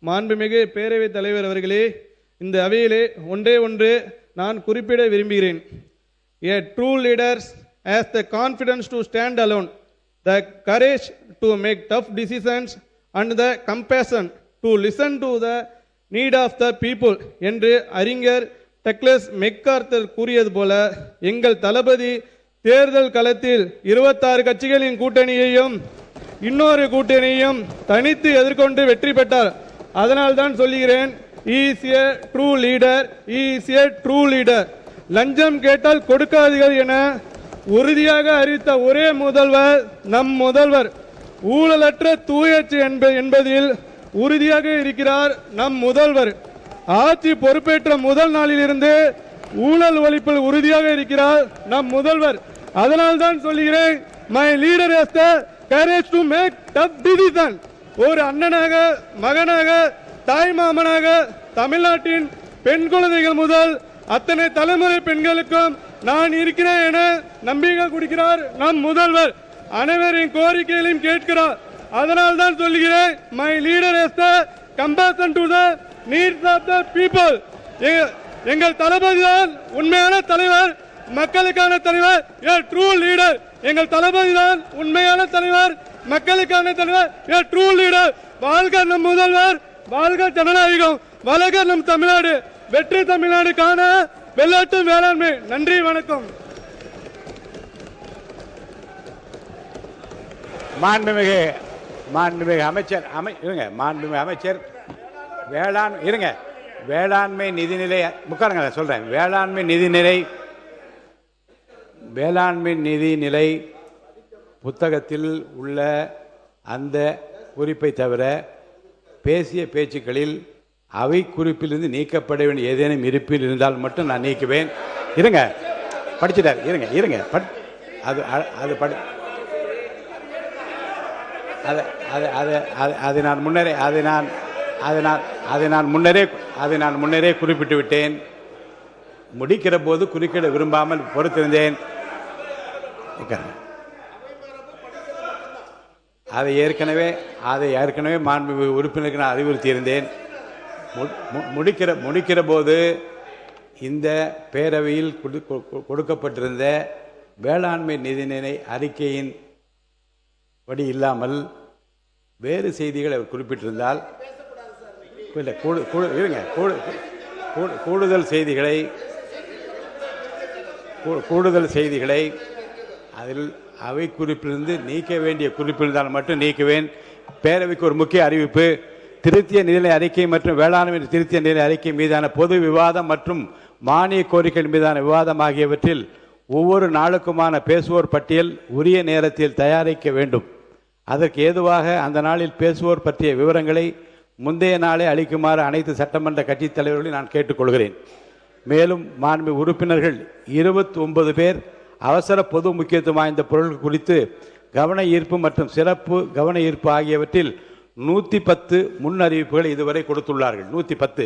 மாண்புமிகு பேரவைத் தலைவர் அவர்களே, இந்த அவையிலே ஒன்று நான் குறிப்பிட விரும்புகிறேன். A true leader has the confidence to stand alone, the courage to make tough decisions and the compassion to listen to the need of the people என்று அறிஞர் டக்ளஸ் மெக்கார்த்தர் கூறியது போல எங்கள் தளபதி தேர்தல் களத்தில் 26 கட்சிகளின் கூட்டணியையும் இன்னொரு கூட்டணியையும் தனித்து எதிர்கொண்டு வெற்றி பெற்றார். அதனால் தான் சொல்லுகிறேன், he is a true leader, he is a true leader. லஞ்சம் கேட்டால் கொடுக்காதீர்கள் என உறுதியாக அறிவித்த ஒரே முதல்வர் நம் முதல்வர். ஊழலற்ற தூயச்சு என்பதில் உறுதியாக இருக்கிறார் நம் முதல்வர். ஆட்சி பொறுப்பேற்ற முதல் நாளிலிருந்து ஊழல் ஒழிப்பில் உறுதியாக இருக்கிறார் நம் முதல்வர். அதனால் தான் சொல்லுகிறேன், my leader has the courage to make tough decision. ஒரு அண்ணனாக, மகனாக, தாய் மாமனாக தமிழ்நாட்டின் பெண் குழந்தைகள் முதல் அத்தனை தலைமுறை பெண்களுக்கும் நான் இருக்கிறேன் என நம்பிக்கை கொடுக்கிறார் நம் முதல்வர். அனைவரின் கோரிக்கைகளையும் கேட்கிறார். அதனால் தான் சொல்லுகிறேன், my leader has the compassion to the needs of the people. எங்கள் தளபதி தான் உண்மையான தலைவர், மக்களுக்கான தலைவர், a true leader. எங்கள் தளபதி தான் உண்மையான தலைவர், மக்களுக்கான தலைவர், a true leader. வாழ்க நம் முதல்வர், வாழ்க ஜனநாயகம், வளர்க நம் தமிழ்நாடு, வெற்றி தமிழ்நாடு காண வெள்ளாட்டு வேளாண்மை. நன்றி, வணக்கம். மாண்புமிகு அமைச்சர் மாண்புமிகு அமைச்சர் வேளாண்மை நிதிநிலை முக்காரங்க சொல்றேன். வேளாண்மை நிதிநிலை புத்தகத்தில் உள்ள அந்த குறிப்பை தவிர பேசிய பேச்சுக்களில் அவை குறிப்பிலிருந்து நீக்கப்பட வேண்டிய ஏதேனும் இருப்பில் இருந்தால் மட்டும் நான் நீக்குவேன். படிச்சுட்டார். அது நான் முன்னரே குறிப்பிட்டு விட்டேன். முடிக்கிற போது குறுக்கிட விரும்பாமல் பொறுத்திருந்தேன். அதை ஏற்கனவே மாண்புமிகு உறுப்பினருக்கு நான் அறிவுறுத்தியிருந்தேன். முடிக்கிற போது இந்த பேரவையில் கொடுக்கப்பட்டிருந்த வேளாண்மை நிதிநிலை அறிக்கையின் படி இல்லாமல் வேறு செய்திகள் அவர் குறிப்பிட்டிருந்தால் கூடுதல் செய்திகளை அதில் அவை குறிப்பிலிருந்து நீக்க வேண்டிய குறிப்பிருந்தால் மட்டும் நீக்குவேன். பேரவைக்கு ஒரு முக்கிய அறிவிப்பு. திருத்திய நிதிநிலை அறிக்கை மற்றும் வேளாண்மை திருத்திய நிதிநிலை அறிக்கை மீதான பொது விவாதம் மற்றும் மானிய கோரிக்கை மீதான விவாதம் ஆகியவற்றில் ஒவ்வொரு நாளுக்குமான பேசுவோர் பட்டியல் உரிய நேரத்தில் தயாரிக்க வேண்டும். அதற்கு ஏதுவாக அந்த நாளில் பேசுவோர் பற்றிய விவரங்களை முந்தைய நாளே அளிக்குமாறு அனைத்து சட்டமன்ற கட்சித் தலைவர்களையும் நான் கேட்டுக்கொள்கிறேன். மேலும் மாண்புமிகு உறுப்பினர்கள் 29 பேர் அவசர பொது முக்கியத்துவம் வாய்ந்த பொருட்கள் குறித்து கவன ஈர்ப்பு மற்றும் சிறப்பு கவன ஈர்ப்பு ஆகியவற்றில் 110 முன் அறிவிப்புகளை இதுவரை கொடுத்துள்ளார்கள். 110